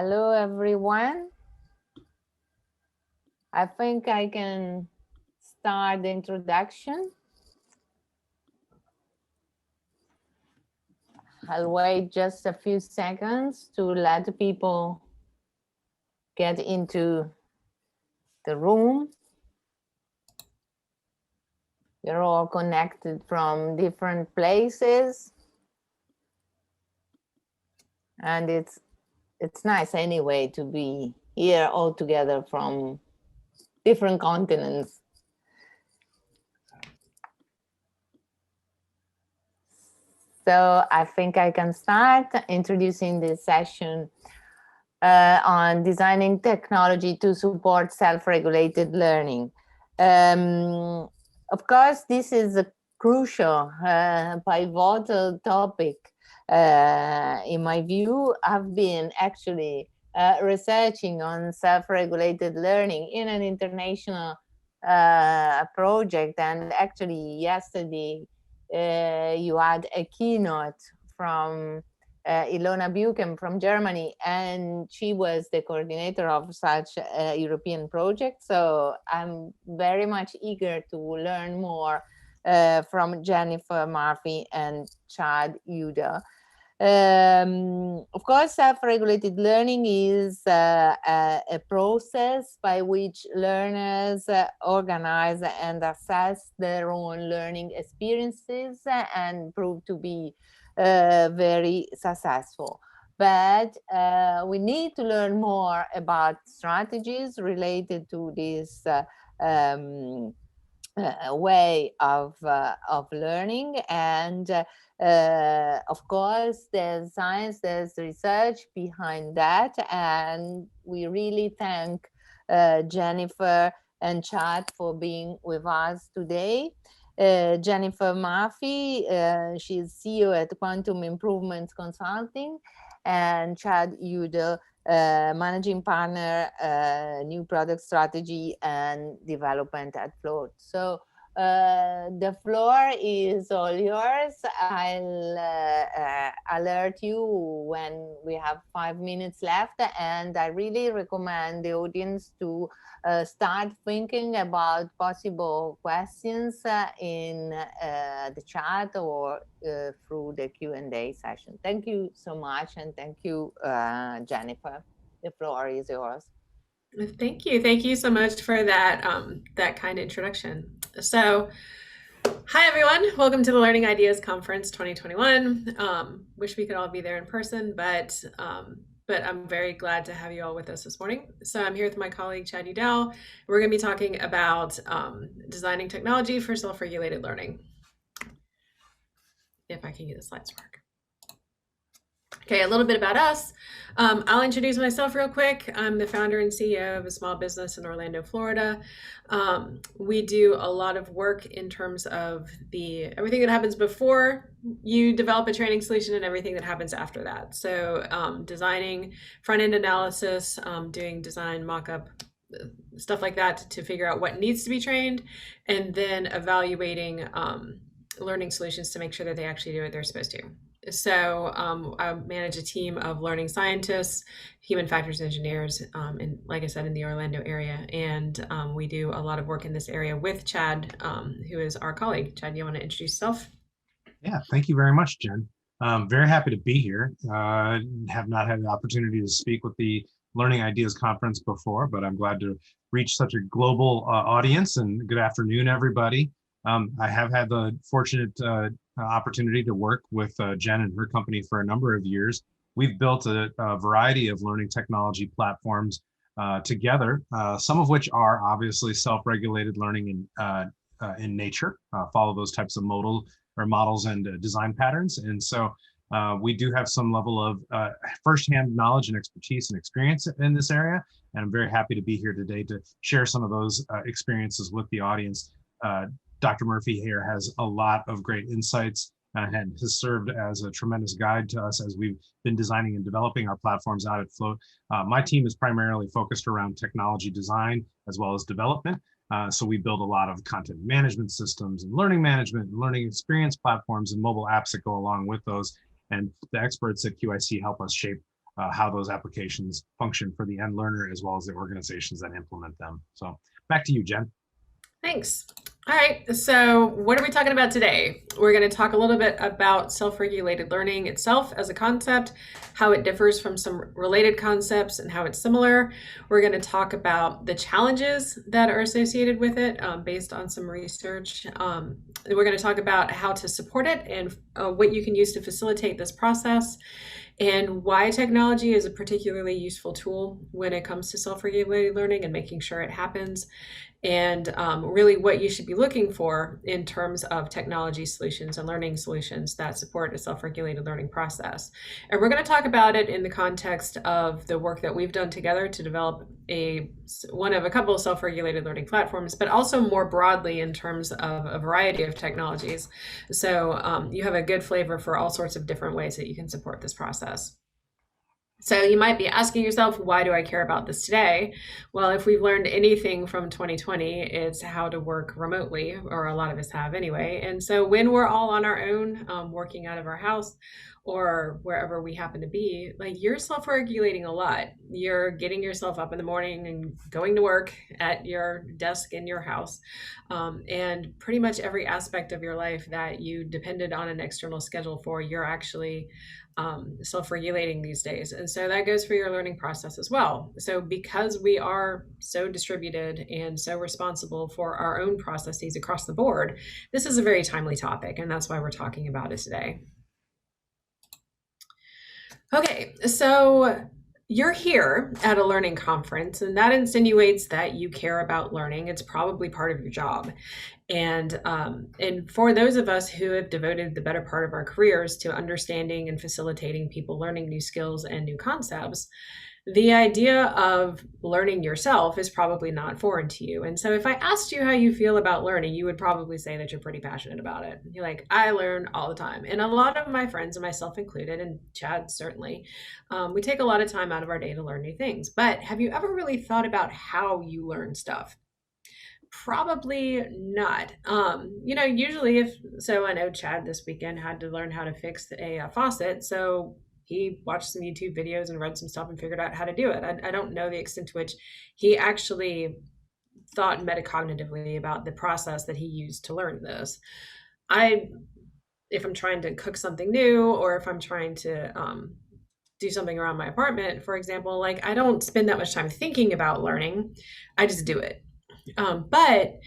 Hello, everyone. I think I can start the introduction. I'll wait just a few seconds to let people get into the room. You're all connected from different places. And it's nice anyway to be here all together from different continents. So I think I can start introducing this session on designing technology to support self-regulated learning. Of course, this is a crucial, pivotal topic. In my view, I've been actually researching on self-regulated learning in an international project, and actually yesterday you had a keynote from Ilona Buchem from Germany, and she was the coordinator of such a European project. So I'm very much eager to learn more from Jennifer Murphy and Chad Udell. Of course, self-regulated learning is a process by which learners organize and assess their own learning experiences and prove to be very successful. But we need to learn more about strategies related to this way of learning. And of course, there's science, there's research behind that. And we really thank Jennifer and Chad for being with us today. Jennifer Murphy, she's CEO at Quantum Improvement Consulting, and Chad Udell, managing partner, new product strategy and development at Float. So the floor is all yours. I'll alert you when we have 5 minutes left, and I really recommend the audience to start thinking about possible questions in the chat or through the Q&A session. Thank you so much, and thank you, Jennifer. The floor is yours. Thank you. Thank you so much for that, that kind introduction. So, hi everyone. Welcome to the Learning Ideas Conference 2021. Wish we could all be there in person, but I'm very glad to have you all with us this morning. So I'm here with my colleague, Chad Udell. We're going to be talking about designing technology for self-regulated learning. If I can get the slides to work. Okay, a little bit about us. I'll introduce myself real quick. I'm the founder and CEO of a small business in Orlando, Florida. We do a lot of work in terms of everything that happens before you develop a training solution and everything that happens after that. So designing front-end analysis, doing design mock-up, stuff like that to figure out what needs to be trained, and then evaluating learning solutions to make sure that they actually do what they're supposed to. So I manage a team of learning scientists, human factors engineers, and like I said, in the Orlando area. And we do a lot of work in this area with Chad, who is our colleague. Chad, you want to introduce yourself? Yeah, thank you very much, Jen. Very happy to be here. Have not had the opportunity to speak with the Learning Ideas Conference before, but I'm glad to reach such a global audience. And good afternoon, everybody. I have had the fortunate opportunity to work with Jen and her company for a number of years. We've built a variety of learning technology platforms together, some of which are obviously self-regulated learning in nature, follow those types of models and design patterns. And so we do have some level of firsthand knowledge and expertise and experience in this area. And I'm very happy to be here today to share some of those experiences with the audience. Dr. Murphy here has a lot of great insights and has served as a tremendous guide to us as we've been designing and developing our platforms out at Float. My team is primarily focused around technology design as well as development. So we build a lot of content management systems and learning management and learning experience platforms and mobile apps that go along with those. And the experts at QIC help us shape how those applications function for the end learner as well as the organizations that implement them. So back to you, Jen. Thanks. All right, so what are we talking about today? We're going to talk a little bit about self-regulated learning itself as a concept, how it differs from some related concepts and how it's similar. We're going to talk about the challenges that are associated with it based on some research. We're going to talk about how to support it and what you can use to facilitate this process, and why technology is a particularly useful tool when it comes to self-regulated learning and making sure it happens, and really what you should be looking for in terms of technology solutions and learning solutions that support a self-regulated learning process. And we're going to talk about it in the context of the work that we've done together to develop one of a couple of self-regulated learning platforms, but also more broadly in terms of a variety of technologies. So you have a good flavor for all sorts of different ways that you can support this process. So you might be asking yourself, why do I care about this today? Well, if we've learned anything from 2020, it's how to work remotely, or a lot of us have anyway. And so when we're all on our own, working out of our house or wherever we happen to be, like, you're self-regulating a lot. You're getting yourself up in the morning and going to work at your desk in your house. And pretty much every aspect of your life that you depended on an external schedule for, you're actually self-regulating these days. And so that goes for your learning process as well. So because we are so distributed and so responsible for our own processes across the board, this is a very timely topic, and that's why we're talking about it today. Okay, so you're here at a learning conference, and that insinuates that you care about learning. It's probably part of your job. And for those of us who have devoted the better part of our careers to understanding and facilitating people learning new skills and new concepts, the idea of learning yourself is probably not foreign to you. And so if I asked you how you feel about learning, you would probably say that you're pretty passionate about it. You're like, I learn all the time. And a lot of my friends, and myself included, and Chad certainly, we take a lot of time out of our day to learn new things. But have you ever really thought about how you learn stuff? Probably not. Usually I know Chad this weekend had to learn how to fix a faucet. So he watched some YouTube videos and read some stuff and figured out how to do it. I don't know the extent to which he actually thought metacognitively about the process that he used to learn this. If I'm trying to cook something new, or if I'm trying to do something around my apartment, for example, like, I don't spend that much time thinking about learning. I just do it. But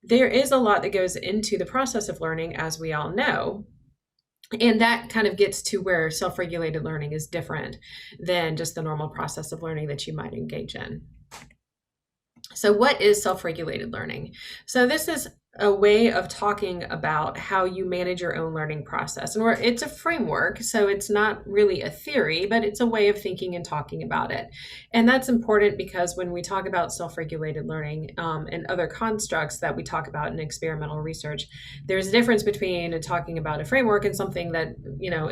there is a lot that goes into the process of learning, as we all know. And that kind of gets to where self-regulated learning is different than just the normal process of learning that you might engage in. So what is self-regulated learning? So this is a way of talking about how you manage your own learning process. And it's a framework, so it's not really a theory, but it's a way of thinking and talking about it. And that's important because when we talk about self-regulated learning and other constructs that we talk about in experimental research, there's a difference between talking about a framework and something that,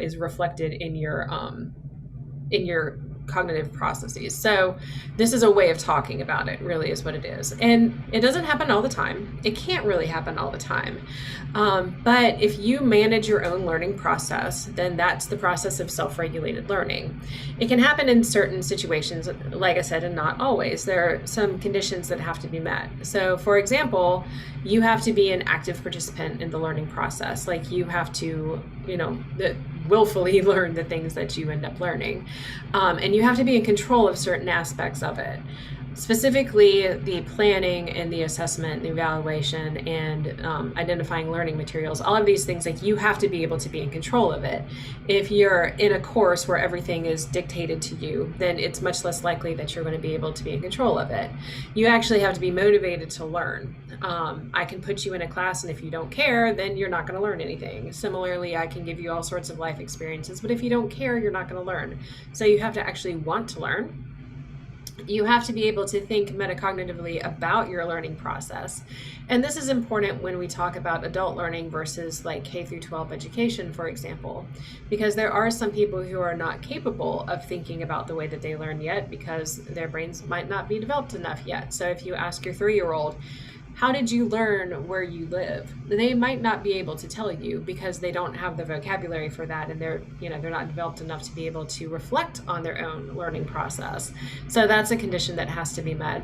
is reflected in your cognitive processes. So this is a way of talking about it, really is what it is. And it doesn't happen all the time. It can't really happen all the time. But if you manage your own learning process, then that's the process of self-regulated learning. It can happen in certain situations, like I said, and not always. There are some conditions that have to be met. So for example, you have to be an active participant in the learning process. Like, you have to, willfully learn the things that you end up learning. And you have to be in control of certain aspects of it. Specifically, the planning and the assessment, the evaluation, and identifying learning materials, all of these things, like, you have to be able to be in control of it. If you're in a course where everything is dictated to you, then it's much less likely that you're going to be able to be in control of it. You actually have to be motivated to learn. I can put you in a class, and if you don't care, then you're not going to learn anything. Similarly, I can give you all sorts of life experiences, but if you don't care, you're not going to learn. So you have to actually want to learn. You have to be able to think metacognitively about your learning process. And this is important when we talk about adult learning versus like K through 12 education, for example, because there are some people who are not capable of thinking about the way that they learn yet because their brains might not be developed enough yet. So if you ask your 3-year-old, how did you learn where you live? They might not be able to tell you because they don't have the vocabulary for that, and they're not developed enough to be able to reflect on their own learning process. So that's a condition that has to be met.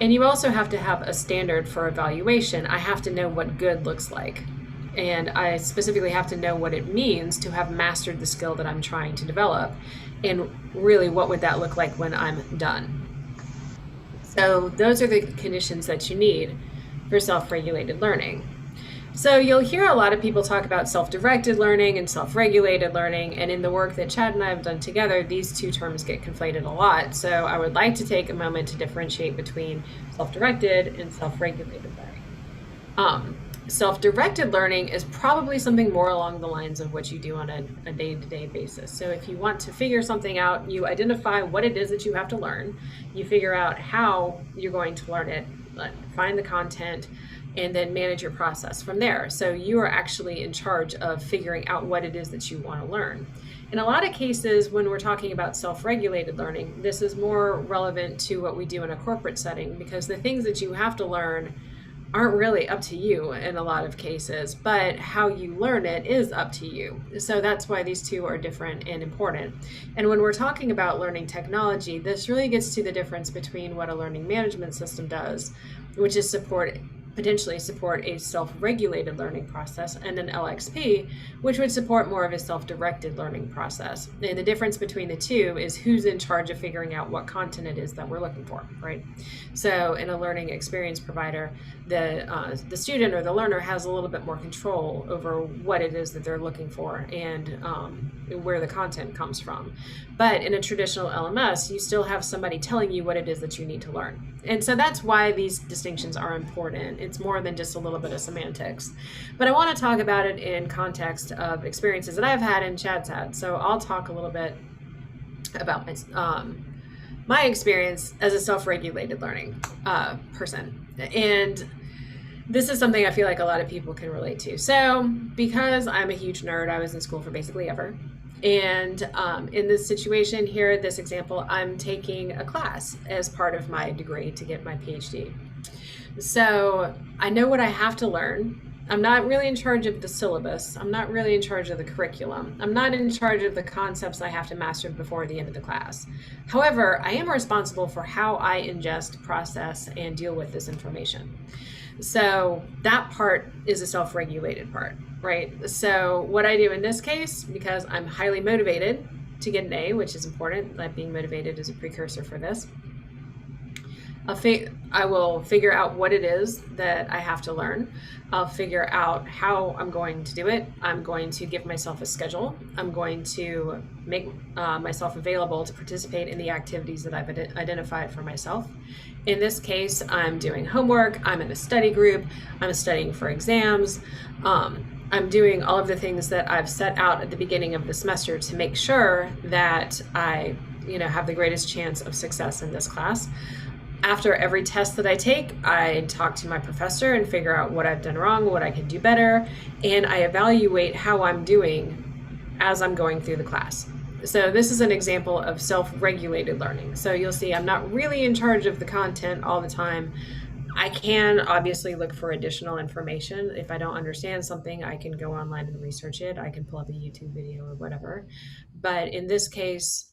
And you also have to have a standard for evaluation. I have to know what good looks like. And I specifically have to know what it means to have mastered the skill that I'm trying to develop. And really, what would that look like when I'm done? So those are the conditions that you need for self-regulated learning. So you'll hear a lot of people talk about self-directed learning and self-regulated learning, and in the work that Chad and I have done together, these two terms get conflated a lot. So I would like to take a moment to differentiate between self-directed and self-regulated learning. Self-directed learning is probably something more along the lines of what you do on a day-to-day basis. So if you want to figure something out, you identify what it is that you have to learn, you figure out how you're going to learn it, find the content, and then manage your process from there. So you are actually in charge of figuring out what it is that you want to learn. In a lot of cases, when we're talking about self-regulated learning, this is more relevant to what we do in a corporate setting, because the things that you have to learn aren't really up to you in a lot of cases, but how you learn it is up to you. So that's why these two are different and important. And when we're talking about learning technology, this really gets to the difference between what a learning management system does, which is potentially support a self-regulated learning process, and an LXP, which would support more of a self-directed learning process. And the difference between the two is who's in charge of figuring out what content it is that we're looking for, right? So in a learning experience provider, the student or the learner has a little bit more control over what it is that they're looking for and where the content comes from. But in a traditional LMS, you still have somebody telling you what it is that you need to learn. And so that's why these distinctions are important. It's more than just a little bit of semantics. But I want to talk about it in context of experiences that I've had and Chad's had. So I'll talk a little bit about my experience as a self-regulated learning person. And this is something I feel like a lot of people can relate to. So because I'm a huge nerd, I was in school for basically ever. And in this situation here, this example, I'm taking a class as part of my degree to get my PhD. So I know what I have to learn. I'm not really in charge of the syllabus. I'm not really in charge of the curriculum. I'm not in charge of the concepts I have to master before the end of the class. However, I am responsible for how I ingest, process, and deal with this information. So that part is a self-regulated part, right? So what I do in this case, because I'm highly motivated to get an A, which is important, like being motivated is a precursor for this, I will figure out what it is that I have to learn. I'll figure out how I'm going to do it. I'm going to give myself a schedule. I'm going to make myself available to participate in the activities that I've identified for myself. In this case, I'm doing homework. I'm in a study group. I'm studying for exams. I'm doing all of the things that I've set out at the beginning of the semester to make sure that I, have the greatest chance of success in this class. After every test that I take, I talk to my professor and figure out what I've done wrong, what I can do better, and I evaluate how I'm doing as I'm going through the class. So this is an example of self-regulated learning. So you'll see I'm not really in charge of the content all the time. I can obviously look for additional information. If I don't understand something, I can go online and research it. I can pull up a YouTube video or whatever. But in this case,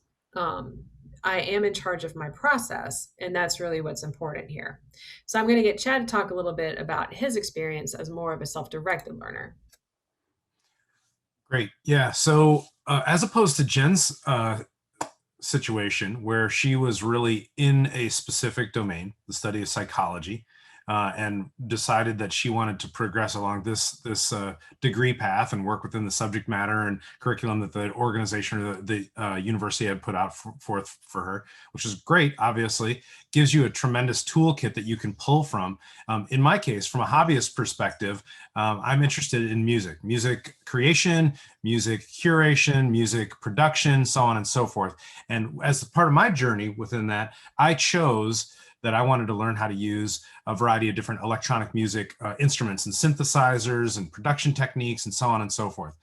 I am in charge of my process, and that's really what's important here. So I'm going to get Chad to talk a little bit about his experience as more of a self-directed learner. Great. Yeah. So as opposed to Jen's situation, where she was really in a specific domain, the study of psychology, and decided that she wanted to progress along this degree path and work within the subject matter and curriculum that the organization or the university had put out forth for her, which is great, obviously, gives you a tremendous toolkit that you can pull from. In my case, from a hobbyist perspective, I'm interested in music creation, music curation, music production, so on and so forth. And as part of my journey within that, I chose that I wanted to learn how to use a variety of different electronic music instruments and synthesizers and production techniques and so on and so forth.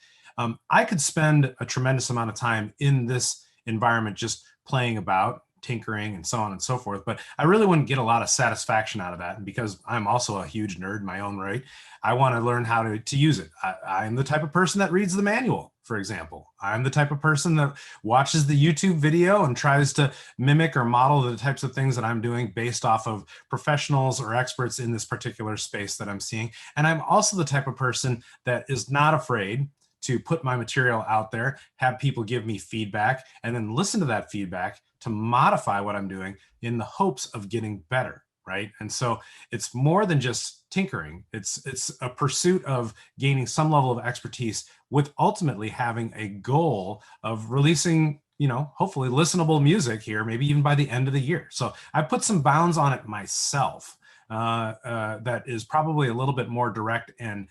I could spend a tremendous amount of time in this environment just playing about, tinkering and so on and so forth. But I really wouldn't get a lot of satisfaction out of that. And because I'm also a huge nerd in my own right, I want to learn how to use it. I'm the type of person that reads the manual, for example. I'm the type of person that watches the YouTube video and tries to mimic or model the types of things that I'm doing based off of professionals or experts in this particular space that I'm seeing. And I'm also the type of person that is not afraid to put my material out there, have people give me feedback, and then listen to that feedback to modify what I'm doing in the hopes of getting better, right? And so it's more than just tinkering. It's a pursuit of gaining some level of expertise with ultimately having a goal of releasing, hopefully listenable music here, maybe even by the end of the year. So I put some bounds on it myself that is probably a little bit more direct and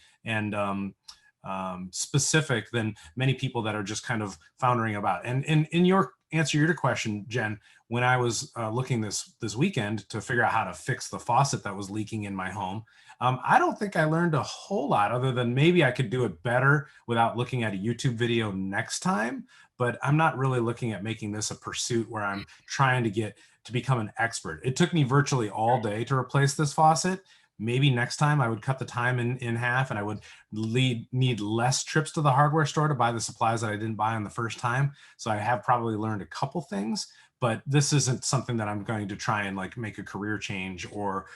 specific than many people that are just kind of foundering about. And in your answer to your question, Jen, when I was looking this weekend to figure out how to fix the faucet that was leaking in my home, I don't think I learned a whole lot other than maybe I could do it better without looking at a YouTube video next time. But I'm not really looking at making this a pursuit where I'm trying to get to become an expert. It took me virtually all day to replace this faucet. Maybe next time I would cut the time in half, and I would need less trips to the hardware store to buy the supplies that I didn't buy on the first time. So I have probably learned a couple things, but this isn't something that I'm going to try and like make a career change or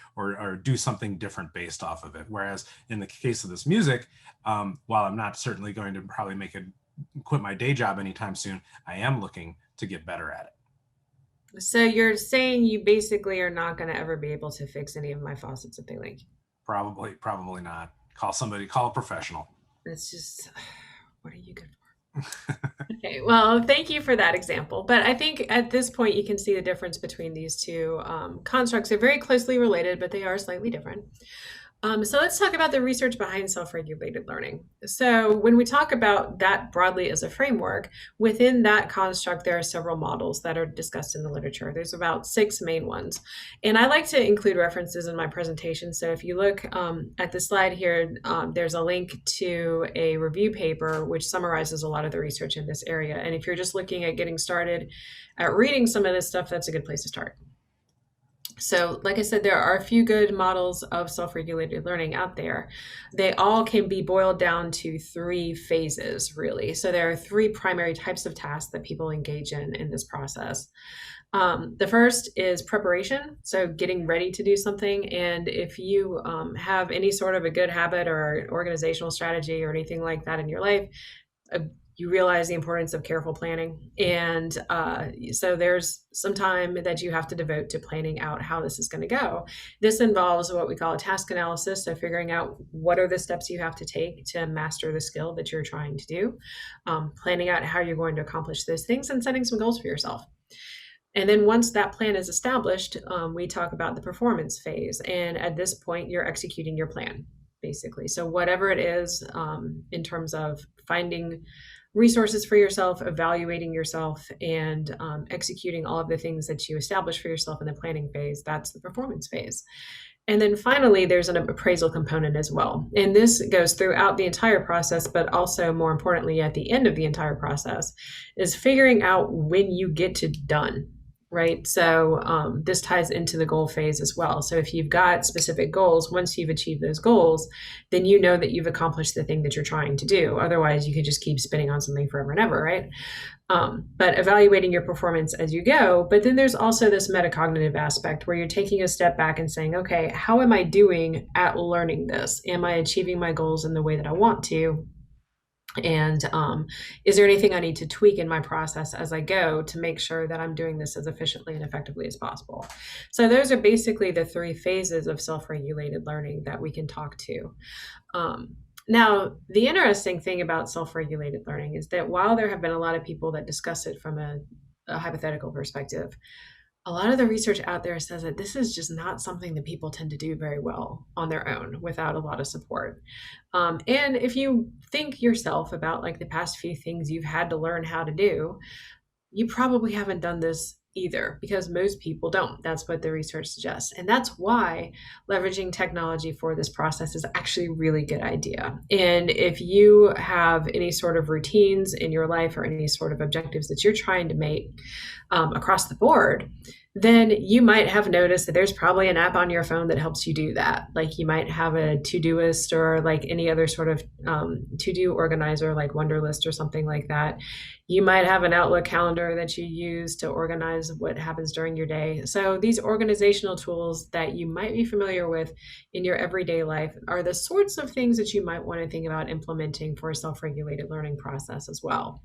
do something different based off of it. Whereas in the case of this music, while I'm not certainly going to probably quit my day job anytime soon, I am looking to get better at it. So you're saying you basically are not going to ever be able to fix any of my faucets if they leak? Probably not. Call a professional. It's just, what are you good for? Okay, well, thank you for that example. But I think at this point, you can see the difference between these two constructs. They're very closely related, but they are slightly different. So let's talk about the research behind self-regulated learning. So when we talk about that broadly as a framework, within that construct, there are several models that are discussed in the literature. There's about 6 main ones. And I like to include references in my presentation. So if you look at the slide here, there's a link to a review paper which summarizes a lot of the research in this area. And if you're just looking at getting started at reading some of this stuff, that's a good place to start. So like I said, there are a few good models of self-regulated learning out there. They all can be boiled down to 3 phases, really. So there are 3 primary types of tasks that people engage in this process. The first is preparation, so getting ready to do something. And if you have any sort of a good habit or organizational strategy or anything like that in your life, you realize the importance of careful planning. And so there's some time that you have to devote to planning out how this is going to go. This involves what we call a task analysis. So figuring out what are the steps you have to take to master the skill that you're trying to do, planning out how you're going to accomplish those things, and setting some goals for yourself. And then once that plan is established, we talk about the performance phase. And at this point, you're executing your plan, basically. So whatever it is in terms of finding resources for yourself, evaluating yourself, and executing all of the things that you establish for yourself in the planning phase, that's the performance phase. And then finally, there's an appraisal component as well. And this goes throughout the entire process, but also more importantly, at the end of the entire process, is figuring out when you get to done. Right. So this ties into the goal phase as well. So if you've got specific goals, once you've achieved those goals, then you know that you've accomplished the thing that you're trying to do. Otherwise, you could just keep spinning on something forever and ever. Right. But evaluating your performance as you go. But then there's also this metacognitive aspect where you're taking a step back and saying, OK, how am I doing at learning this? Am I achieving my goals in the way that I want to? And is there anything I need to tweak in my process as I go to make sure that I'm doing this as efficiently and effectively as possible? So those are basically the 3 phases of self-regulated learning that we can talk to. Now, the interesting thing about self-regulated learning is that while there have been a lot of people that discuss it from a hypothetical perspective, a lot of the research out there says that this is just not something that people tend to do very well on their own without a lot of support. And if you think yourself about like the past few things you've had to learn how to do, you probably haven't done this either, because most people don't. That's what the research suggests. And that's why leveraging technology for this process is actually a really good idea. And if you have any sort of routines in your life or any sort of objectives that you're trying to make across the board, then you might have noticed that there's probably an app on your phone that helps you do that. Like you might have a Todoist or like any other sort of to-do organizer like Wunderlist or something like that. You might have an Outlook calendar that you use to organize what happens during your day. So these organizational tools that you might be familiar with in your everyday life are the sorts of things that you might want to think about implementing for a self-regulated learning process as well.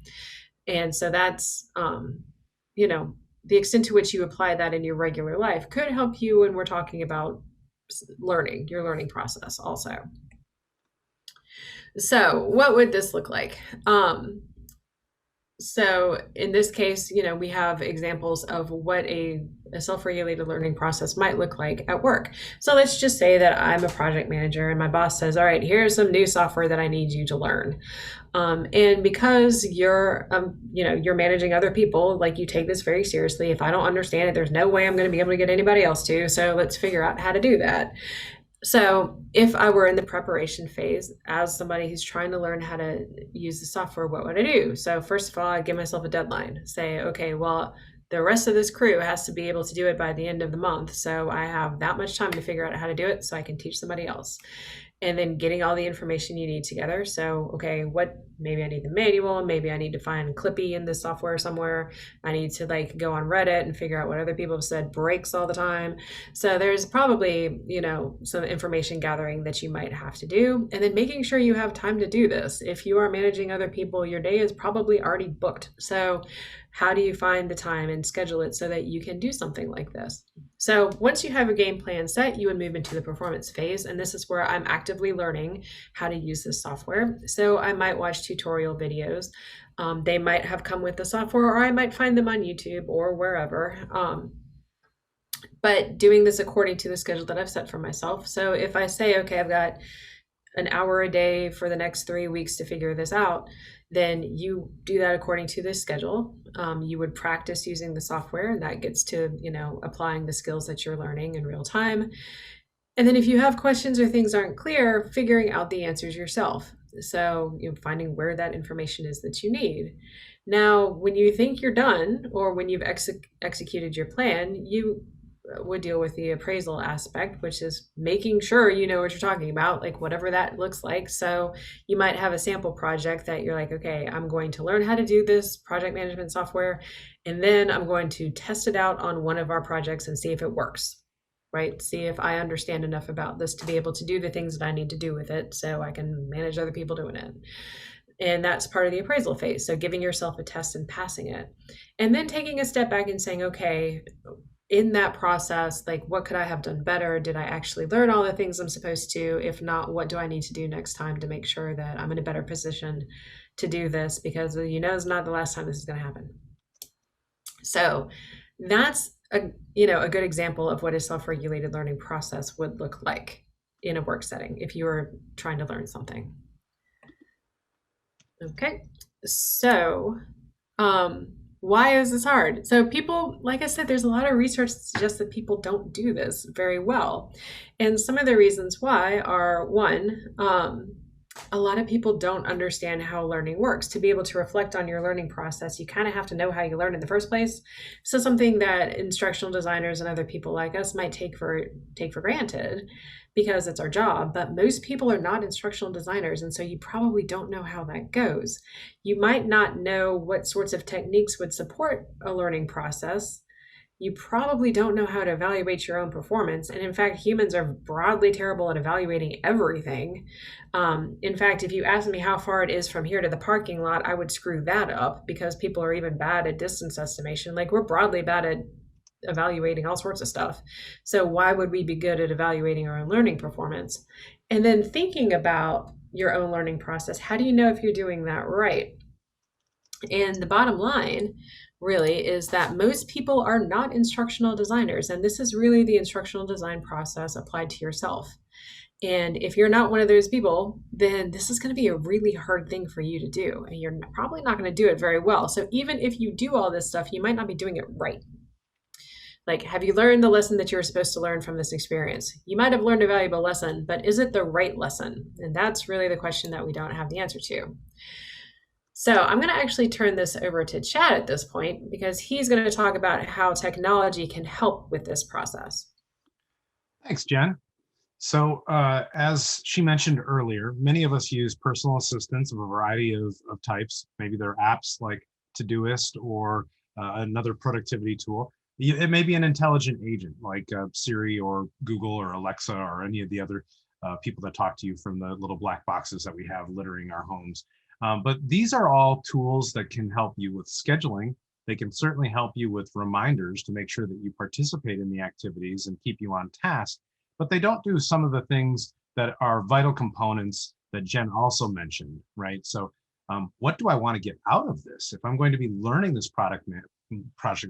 And so that's, the extent to which you apply that in your regular life could help you when we're talking about learning, your learning process also. So what would this look like? So in this case, we have examples of what a self-regulated learning process might look like at work. So let's just say that I'm a project manager and my boss says, all right, here's some new software that I need you to learn. And because you're managing other people, like you take this very seriously. If I don't understand it, there's no way I'm going to be able to get anybody else to. So let's figure out how to do that. So if I were in the preparation phase as somebody who's trying to learn how to use the software, what would I do? So first of all, I'd give myself a deadline. Say, okay, well, the rest of this crew has to be able to do it by the end of the month. So I have that much time to figure out how to do it so I can teach somebody else. And then getting all the information you need together. So, okay, maybe I need the manual, maybe I need to find Clippy in the software somewhere. I need to go on Reddit and figure out what other people have said breaks all the time. So there's probably, some information gathering that you might have to do. And then making sure you have time to do this. If you are managing other people, your day is probably already booked. So how do you find the time and schedule it so that you can do something like this? So once you have a game plan set, you would move into the performance phase. And this is where I'm actively learning how to use this software. So I might watch tutorial videos. They might have come with the software, or I might find them on YouTube or wherever. But doing this according to the schedule that I've set for myself. So if I say, okay, I've got an hour a day for the next 3 weeks to figure this out, then you do that according to this schedule. You would practice using the software, and that gets to, applying the skills that you're learning in real time. And then if you have questions or things aren't clear, figuring out the answers yourself. So finding where that information is that you need. Now, when you think you're done, or when you've executed your plan, you would deal with the appraisal aspect, which is making sure you know what you're talking about, like whatever that looks like. So you might have a sample project that you're like, okay, I'm going to learn how to do this project management software, and then I'm going to test it out on one of our projects and see if it works, right? See if I understand enough about this to be able to do the things that I need to do with it so I can manage other people doing it. And that's part of the appraisal phase. So giving yourself a test and passing it. And then taking a step back and saying, okay, in that process, what could I have done better? Did I actually learn all the things I'm supposed to? If not, what do I need to do next time to make sure that I'm in a better position to do this? Because it's not the last time this is going to happen. So that's a good example of what a self-regulated learning process would look like in a work setting if you were trying to learn something. Okay, so why is this hard? So people, like I said, there's a lot of research that suggests that people don't do this very well. And some of the reasons why are, one, a lot of people don't understand how learning works. To be able to reflect on your learning process, you kind of have to know how you learn in the first place. So something that instructional designers and other people like us might take for granted because it's our job, but most people are not instructional designers, and so you probably don't know how that goes. You might not know what sorts of techniques would support a learning process. You probably don't know how to evaluate your own performance. And in fact, humans are broadly terrible at evaluating everything. In fact, if you asked me how far it is from here to the parking lot, I would screw that up because people are even bad at distance estimation. We're broadly bad at evaluating all sorts of stuff. So why would we be good at evaluating our own learning performance? And then thinking about your own learning process, how do you know if you're doing that right? And the bottom line really is that most people are not instructional designers. And this is really the instructional design process applied to yourself. And if you're not one of those people, then this is going to be a really hard thing for you to do. And you're probably not going to do it very well. So even if you do all this stuff, you might not be doing it right. Like, have you learned the lesson that you were supposed to learn from this experience? You might have learned a valuable lesson, but is it the right lesson? And that's really the question that we don't have the answer to. So I'm going to actually turn this over to Chad at this point, because he's going to talk about how technology can help with this process. Thanks, Jen. So as she mentioned earlier, many of us use personal assistants of a variety of types. Maybe they're apps like Todoist or another productivity tool. It may be an intelligent agent like Siri or Google or Alexa or any of the other people that talk to you from the little black boxes that we have littering our homes. But these are all tools that can help you with scheduling. They can certainly help you with reminders to make sure that you participate in the activities and keep you on task. But they don't do some of the things that are vital components that Jen also mentioned, right? So what do I want to get out of this? If I'm going to be learning this project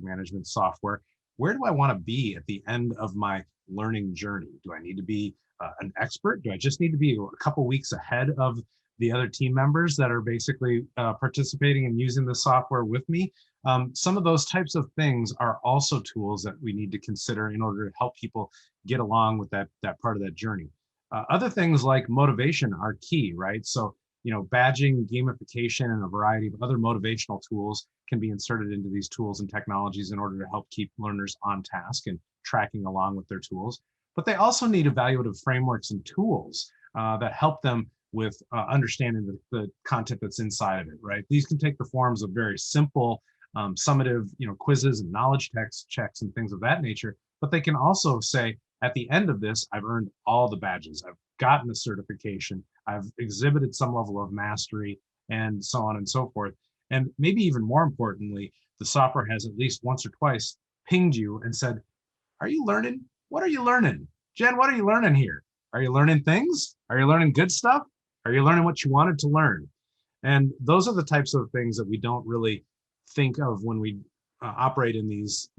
management software, where do I want to be at the end of my learning journey? Do I need to be an expert? Do I just need to be a couple weeks ahead of the other team members that are basically participating and using the software with me? Some of those types of things are also tools that we need to consider in order to help people get along with that part of that journey. Other things like motivation are key, right? So, badging, gamification, and a variety of other motivational tools can be inserted into these tools and technologies in order to help keep learners on task and tracking along with their tools. But they also need evaluative frameworks and tools that help them with understanding the content that's inside of it, right? These can take the forms of very simple summative, quizzes and knowledge checks and things of that nature. But they can also say, at the end of this, I've earned all the badges. I've gotten the certification. I've exhibited some level of mastery, and so on and so forth. And maybe even more importantly, the software has at least once or twice pinged you and said, are you learning? What are you learning? Jen, what are you learning here? Are you learning things? Are you learning good stuff? Are you learning what you wanted to learn? And those are the types of things that we don't really think of when we operate in these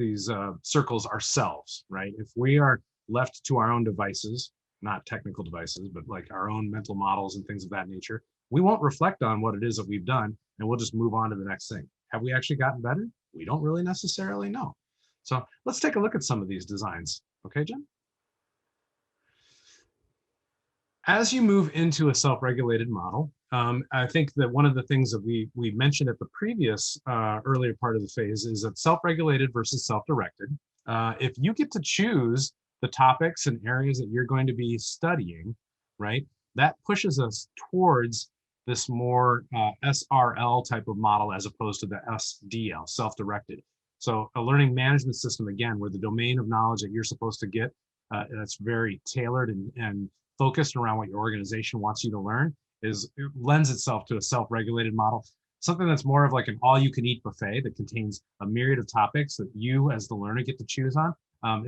circles ourselves, right? If we are left to our own devices, not technical devices, but like our own mental models and things of that nature, we won't reflect on what it is that we've done, and we'll just move on to the next thing. Have we actually gotten better? We don't really necessarily know. So let's take a look at some of these designs. Okay, Jen? As you move into a self-regulated model, I think that one of the things that we mentioned at the previous earlier part of the phase is that self-regulated versus self-directed. If you get to choose the topics and areas that you're going to be studying, right, that pushes us towards this more SRL type of model as opposed to the SDL, self-directed. So a learning management system, again, where the domain of knowledge that you're supposed to get, that's very tailored and focused around what your organization wants you to learn, it lends itself to a self-regulated model. Something that's more of like an all-you-can-eat buffet that contains a myriad of topics that you as the learner get to choose on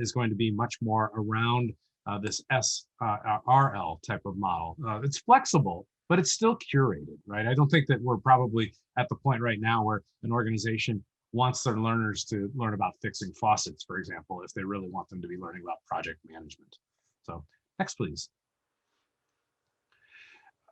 is going to be much more around this SRL type of model. It's flexible, but it's still curated, right? I don't think that we're probably at the point right now where an organization wants their learners to learn about fixing faucets, for example, if they really want them to be learning about project management. So next, please.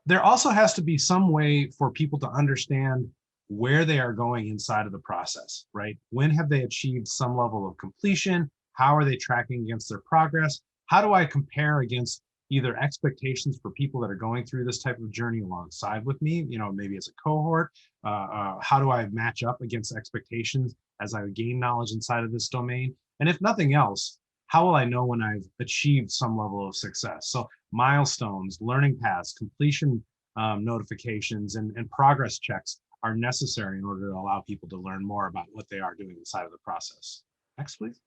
There also has to be some way for people to understand where they are going inside of the process, right? When have they achieved some level of completion? How are they tracking against their progress? How do I compare against either expectations for people that are going through this type of journey alongside with me, maybe as a cohort? How do I match up against expectations as I gain knowledge inside of this domain? And if nothing else, how will I know when I've achieved some level of success? So milestones, learning paths, completion notifications, and progress checks are necessary in order to allow people to learn more about what they are doing inside of the process. Next, please.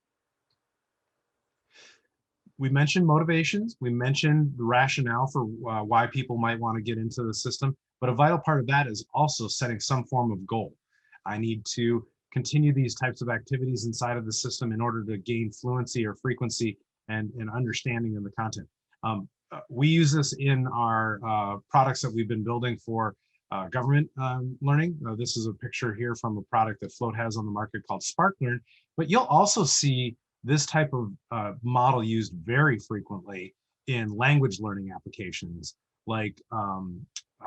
We mentioned motivations. We mentioned the rationale for why people might want to get into the system, but a vital part of that is also setting some form of goal. I need to continue these types of activities inside of the system in order to gain fluency or frequency and understanding of the content. We use this in our products that we've been building for government learning. This is a picture here from a product that Float has on the market called SparkLearn, but you'll also see this type of model used very frequently in language learning applications, like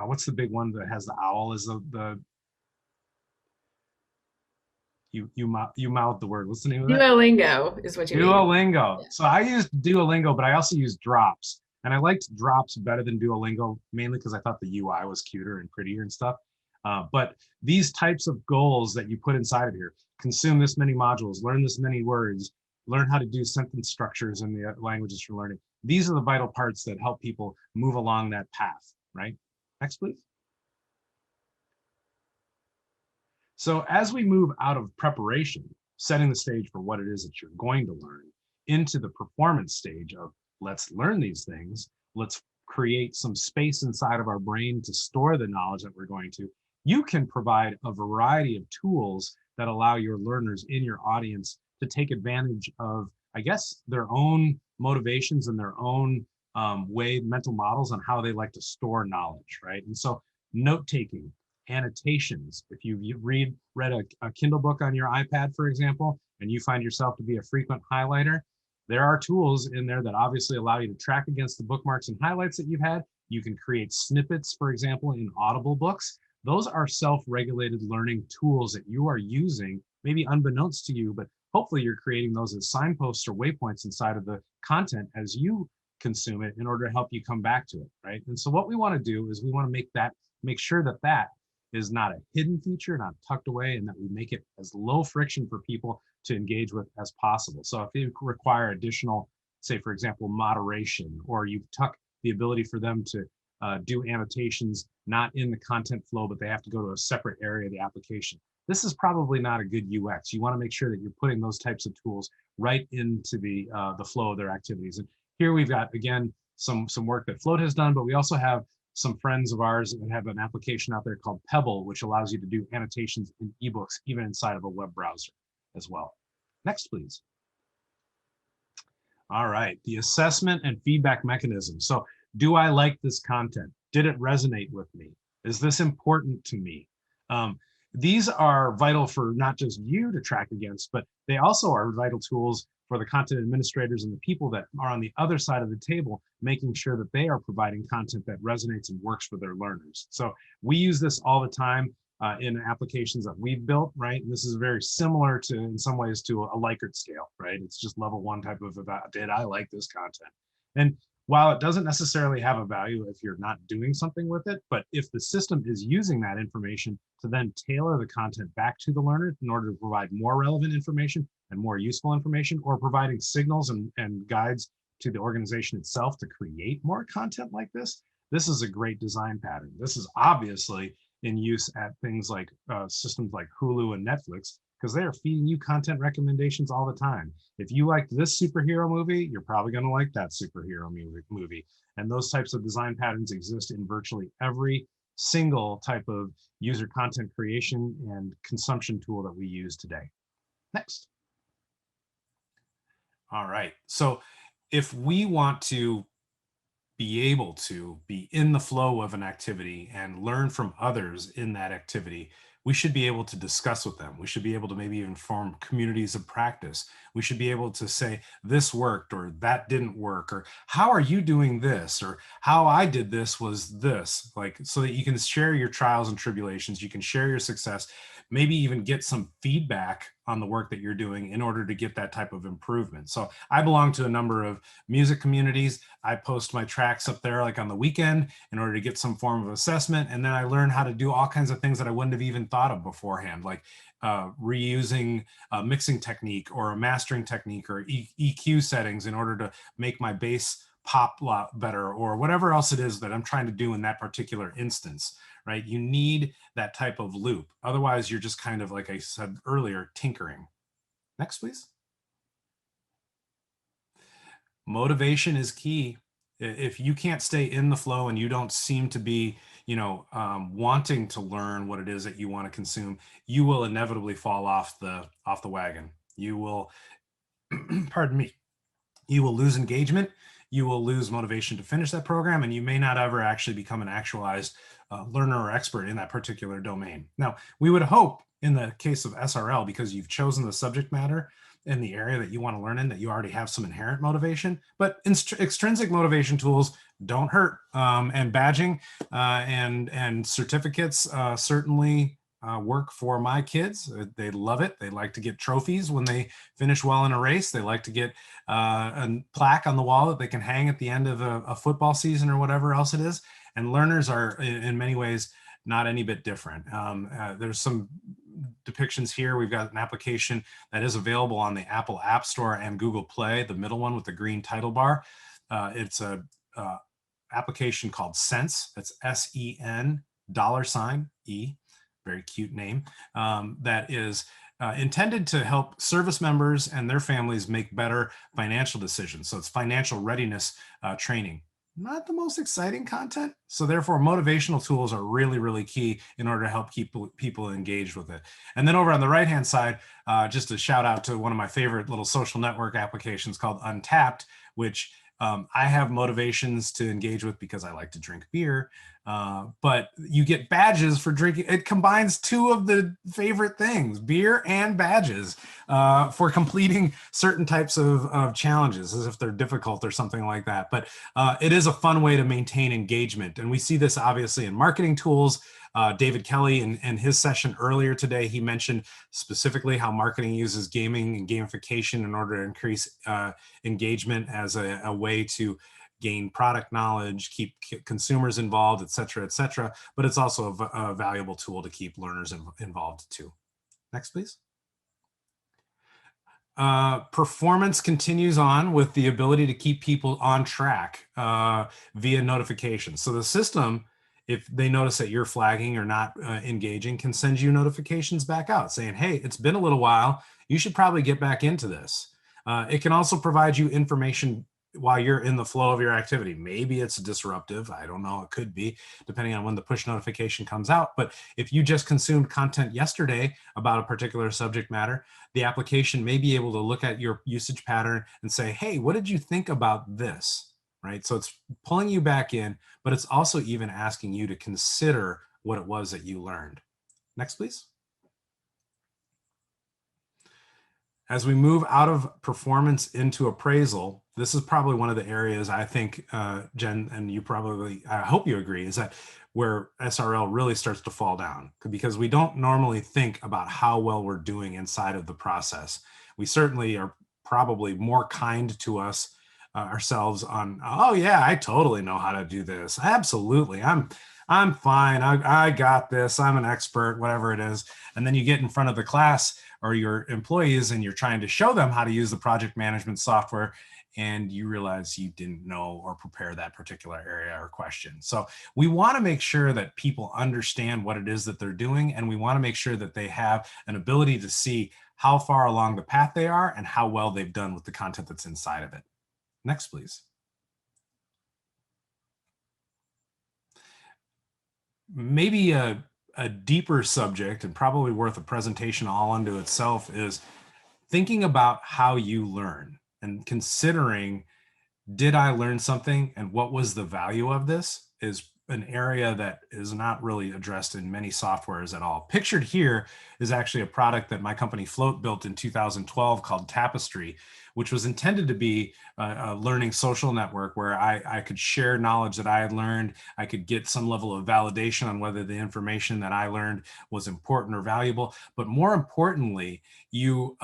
what's the big one that has the owl as the You mouthed the word. What's the name of that? Duolingo is what you mean. Duolingo. Yeah. So I used Duolingo, but I also used Drops. And I liked Drops better than Duolingo, mainly because I thought the UI was cuter and prettier and stuff. But these types of goals that you put inside of here, consume this many modules, learn this many words, learn how to do sentence structures in the languages you're learning. These are the vital parts that help people move along that path, right? Next, please. So as we move out of preparation, setting the stage for what it is that you're going to learn, into the performance stage of let's learn these things, let's create some space inside of our brain to store the knowledge that we're going to, you can provide a variety of tools that allow your learners in your audience to take advantage of, I guess, their own motivations and their own mental models on how they like to store knowledge, right? And so note-taking, annotations. If you read a Kindle book on your iPad, for example, and you find yourself to be a frequent highlighter, there are tools in there that obviously allow you to track against the bookmarks and highlights that you've had. You can create snippets, for example, in Audible books. Those are self-regulated learning tools that you are using, maybe unbeknownst to you, but hopefully you're creating those as signposts or waypoints inside of the content as you consume it in order to help you come back to it, right? And so what we want to do is we want to make sure that that is not a hidden feature, not tucked away, and that we make it as low friction for people to engage with as possible. So if you require additional, say, for example, moderation, or you tuck the ability for them to do annotations not in the content flow, but they have to go to a separate area of the application, this is probably not a good UX. You want to make sure that you're putting those types of tools right into the flow of their activities. And here we've got, again, some work that Float has done, but we also have some friends of ours that have an application out there called Pebble, which allows you to do annotations in ebooks, even inside of a web browser as well. Next, please. All right, the assessment and feedback mechanism. So do I like this content? Did it resonate with me? Is this important to me? These are vital for not just you to track against, but they also are vital tools for the content administrators and the people that are on the other side of the table, making sure that they are providing content that resonates and works for their learners. So we use this all the time in applications that we've built, right? And this is very similar to, in some ways, to a Likert scale, right? It's just level one type of about, did I like this content? And while it doesn't necessarily have a value if you're not doing something with it, but if the system is using that information to then tailor the content back to the learner in order to provide more relevant information and more useful information, or providing signals and guides to the organization itself to create more content like this, this is a great design pattern. This is obviously in use at things like systems like Hulu and Netflix, because they are feeding you content recommendations all the time. If you liked this superhero movie, you're probably going to like that superhero movie. And those types of design patterns exist in virtually every single type of user content creation and consumption tool that we use today. Next. All right, so if we want to be able to be in the flow of an activity and learn from others in that activity, we should be able to discuss with them. We should be able to maybe even form communities of practice. We should be able to say, this worked, or that didn't work, or how are you doing this, or how I did this was this, like, so that you can share your trials and tribulations, you can share your success, maybe even get some feedback on the work that you're doing in order to get that type of improvement. So I belong to a number of music communities. I post my tracks up there like on the weekend in order to get some form of assessment. And then I learn how to do all kinds of things that I wouldn't have even thought of beforehand, like reusing a mixing technique or a mastering technique or EQ settings in order to make my bass pop a lot better, or whatever else it is that I'm trying to do in that particular instance, right? You need that type of loop. Otherwise, you're just kind of, like I said earlier, tinkering. Next, please. Motivation is key. If you can't stay in the flow and you don't seem to be, wanting to learn what it is that you want to consume, you will inevitably fall off the wagon. You will, pardon me, you will lose engagement. You will lose motivation to finish that program, and you may not ever actually become an actualized learner or expert in that particular domain. Now, we would hope in the case of SRL, because you've chosen the subject matter in the area that you want to learn in, that you already have some inherent motivation, but extrinsic motivation tools don't hurt. And badging and certificates certainly work for my kids. They love it. They like to get trophies when they finish well in a race. They like to get a plaque on the wall that they can hang at the end of a football season or whatever else it is. And learners are in many ways not any bit different. There's some depictions here. We've got an application that is available on the Apple App Store and Google Play, the middle one with the green title bar. It's a application called Sense. That's SEN $E. Very cute name. That is intended to help service members and their families make better financial decisions. So it's financial readiness training. Not the most exciting content. So therefore, motivational tools are really, really key in order to help keep people engaged with it. And then over on the right-hand side, just a shout out to one of my favorite little social network applications called Untapped, which I have motivations to engage with because I like to drink beer, but you get badges for drinking. It combines two of the favorite things, beer and badges, for completing certain types of challenges, as if they're difficult or something like that. But it is a fun way to maintain engagement. And we see this obviously in marketing tools. David Kelly in his session earlier today, he mentioned specifically how marketing uses gaming and gamification in order to increase engagement as a way to gain product knowledge, keep consumers involved, et cetera, et cetera. But it's also a valuable tool to keep learners involved too. Next, please. Performance continues on with the ability to keep people on track via notifications. So the system, if they notice that you're flagging or not engaging, can send you notifications back out saying, hey, it's been a little while. You should probably get back into this. It can also provide you information while you're in the flow of your activity. Maybe it's disruptive. I don't know. It could be, depending on when the push notification comes out. But if you just consumed content yesterday about a particular subject matter, the application may be able to look at your usage pattern and say, hey, what did you think about this? Right? So it's pulling you back in, but it's also even asking you to consider what it was that you learned. Next, please. As we move out of performance into appraisal, this is probably one of the areas I think, Jen, and you probably, I hope you agree, is that where SRL really starts to fall down, because we don't normally think about how well we're doing inside of the process. We certainly are probably more kind to us ourselves on, oh yeah, I totally know how to do this. Absolutely. I'm fine. I got this. I'm an expert, whatever it is. And then you get in front of the class or your employees and you're trying to show them how to use the project management software, and you realize you didn't know or prepare that particular area or question. So we want to make sure that people understand what it is that they're doing, and we want to make sure that they have an ability to see how far along the path they are and how well they've done with the content that's inside of it. Next, please. Maybe a deeper subject, and probably worth a presentation all unto itself, is thinking about how you learn and considering, did I learn something and what was the value of this, is an area that is not really addressed in many softwares at all. Pictured here is actually a product that my company Float built in 2012 called Tapestry, which was intended to be a learning social network where I could share knowledge that I had learned. I could get some level of validation on whether the information that I learned was important or valuable. But more importantly, you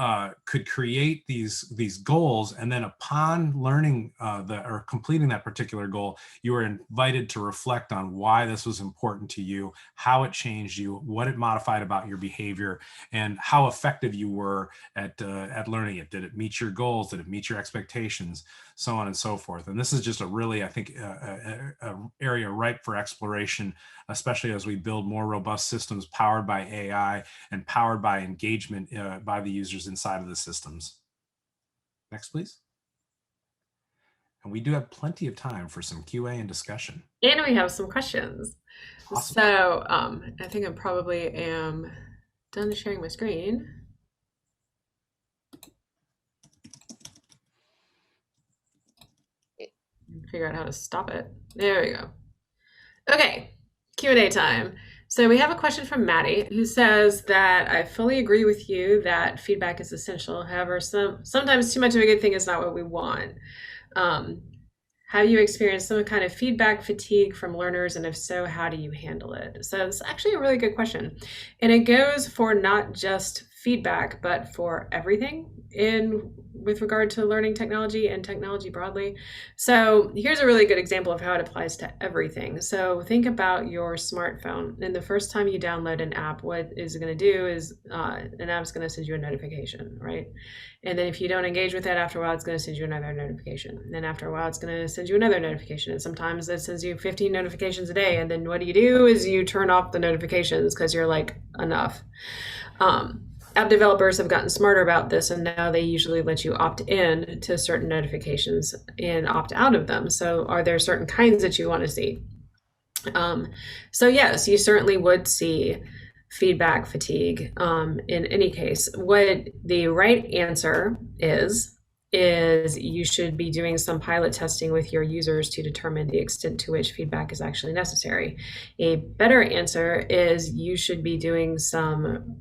could create these goals, and then upon learning or completing that particular goal, you were invited to reflect on why this was important to you, how it changed you, what it modified about your behavior, and how effective you were at learning it. Did it meet your goals? Did it meet your expectations? So on and so forth. And this is just a really, I think, a area ripe for exploration, especially as we build more robust systems powered by AI and powered by engagement by the users inside of the systems. Next, please. And we do have plenty of time for some QA and discussion. And we have some questions. Awesome. So I think I probably am done sharing my screen. Figure out how to stop it. There we go. Okay, Q&A time. So we have a question from Maddie, who says that I fully agree with you that feedback is essential. However, sometimes too much of a good thing is not what we want. have you experienced some kind of feedback fatigue from learners? And if so, how do you handle it? So it's actually a really good question. And it goes for not just feedback, but for everything in with regard to learning technology and technology broadly. So here's a really good example of how it applies to everything. So think about your smartphone. And the first time you download an app, what is it going to do is an app's going to send you a notification, right? And then if you don't engage with that after a while, it's going to send you another notification. And then after a while, it's going to send you another notification. And sometimes it sends you 15 notifications a day. And then what do is you turn off the notifications because you're like, enough. App developers have gotten smarter about this, and now they usually let you opt in to certain notifications and opt out of them. So are there certain kinds that you want to see? So yes, you certainly would see feedback fatigue in any case. What the right answer is you should be doing some pilot testing with your users to determine the extent to which feedback is actually necessary. A better answer is you should be doing some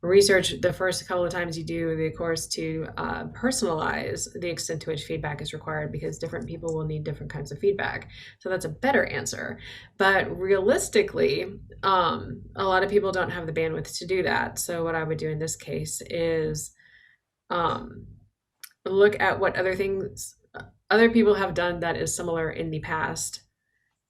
research the first couple of times you do the course to personalize the extent to which feedback is required, because different people will need different kinds of feedback. So that's a better answer. But realistically, a lot of people don't have the bandwidth to do that. So what I would do in this case is look at what other things other people have done that is similar in the past,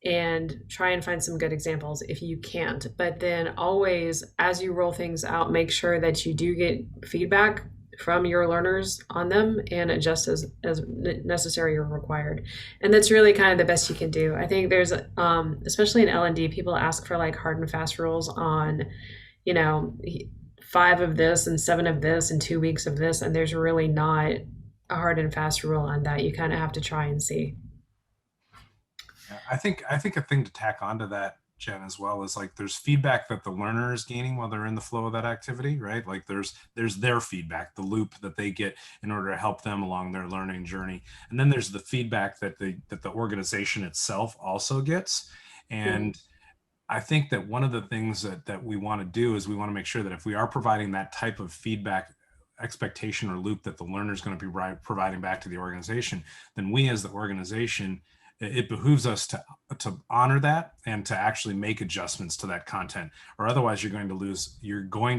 and try and find some good examples if you can't. But then always, as you roll things out, make sure that you do get feedback from your learners on them and adjust as necessary or required. And that's really kind of the best you can do. I think there's, especially in L&D, people ask for like hard and fast rules on, 5 of this and 7 of this and 2 weeks of this. And there's really not a hard and fast rule on that. You kind of have to try and see. I think a thing to tack onto that, Jen, as well, is like there's feedback that the learner is gaining while they're in the flow of that activity, right? Like there's their feedback, the loop that they get in order to help them along their learning journey. And then there's the feedback that the organization itself also gets. And I think that one of the things that we want to do is we want to make sure that if we are providing that type of feedback expectation or loop that the learner is going to be providing back to the organization, then we as the organization, it behooves us to honor that and to actually make adjustments to that content, or otherwise you're going to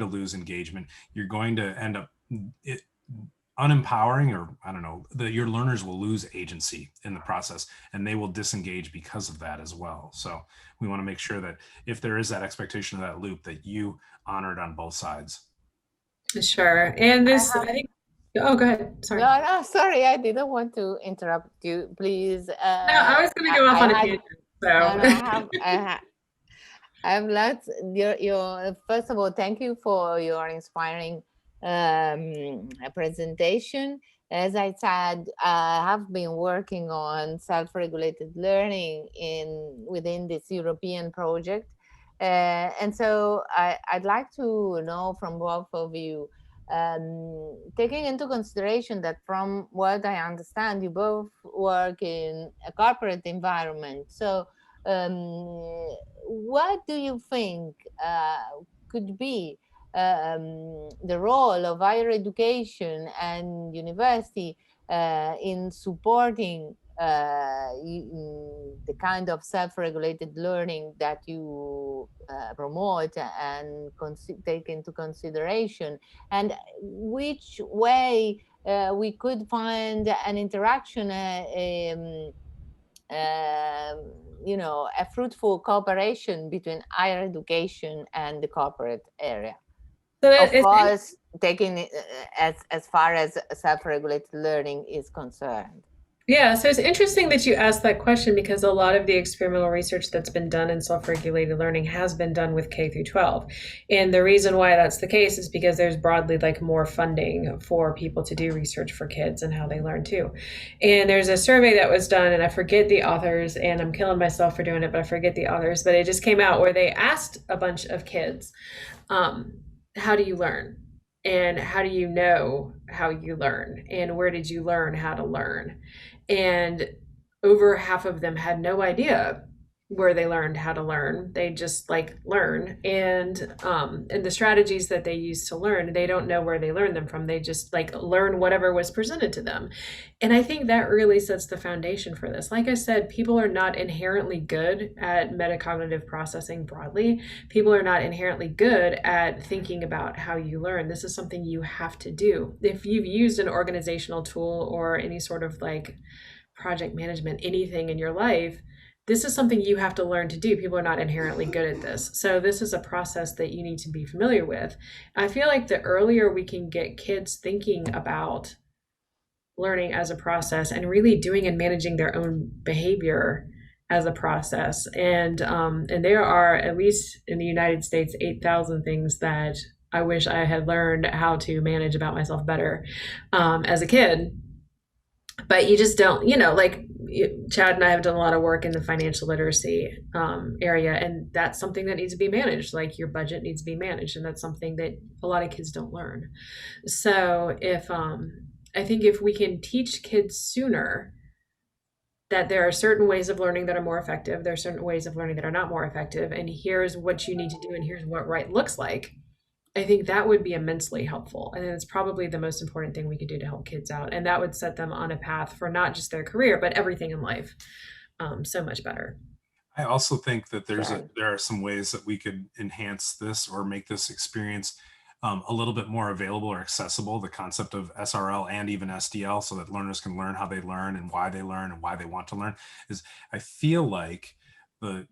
lose engagement. You're going to end up unempowering, or I don't know, your learners will lose agency in the process and they will disengage because of that as well. So we want to make sure that if there is that expectation of that loop, that you honor it on both sides. Sure. And this, I think, oh, go ahead. Sorry. No, sorry. I didn't want to interrupt you. Please. No, I was going to go off on a tangent. So. I have lots. First of all, thank you for your inspiring presentation. As I said, I have been working on self-regulated learning within this European project. And so I'd like to know from both of you, taking into consideration that from what I understand, you both work in a corporate environment. So what do you think could be the role of higher education and university in supporting the kind of self-regulated learning that you promote and take into consideration, and which way we could find an interaction, a fruitful cooperation between higher education and the corporate area. So of course, taking it as far as self-regulated learning is concerned. Yeah, so it's interesting that you asked that question, because a lot of the experimental research that's been done in self-regulated learning has been done with K through 12. And the reason why that's the case is because there's broadly like more funding for people to do research for kids and how they learn too. And there's a survey that was done, and I forget the authors, and I'm killing myself for doing it, but I forget the authors, but it just came out where they asked a bunch of kids, how do you learn? And how do you know how you learn? And where did you learn how to learn? And over half of them had no idea where they learned how to learn. They just like learn, and the strategies that they use to learn, they don't know where they learned them from. They just like learn whatever was presented to them. And I think that really sets the foundation for this. Like I said, people are not inherently good at metacognitive processing broadly. People are not inherently good at thinking about how you learn. This is something you have to do. If you've used an organizational tool or any sort of like project management, anything in your life, this is something you have to learn to do. People are not inherently good at this. So this is a process that you need to be familiar with. I feel like the earlier we can get kids thinking about learning as a process and really doing and managing their own behavior as a process. And there are, at least in the United States, 8,000 things that I wish I had learned how to manage about myself better as a kid. But you just don't, like Chad and I have done a lot of work in the financial literacy area, and that's something that needs to be managed. Like your budget needs to be managed, and that's something that a lot of kids don't learn. So I think if we can teach kids sooner that there are certain ways of learning that are more effective, there are certain ways of learning that are not more effective, and here's what you need to do, and here's what right looks like, I think that would be immensely helpful. And it's probably the most important thing we could do to help kids out. And that would set them on a path for not just their career, but everything in life so much better. I also think that there are some ways that we could enhance this or make this experience a little bit more available or accessible, the concept of SRL and even SDL, so that learners can learn how they learn and why they learn and why they want to learn. Is I feel like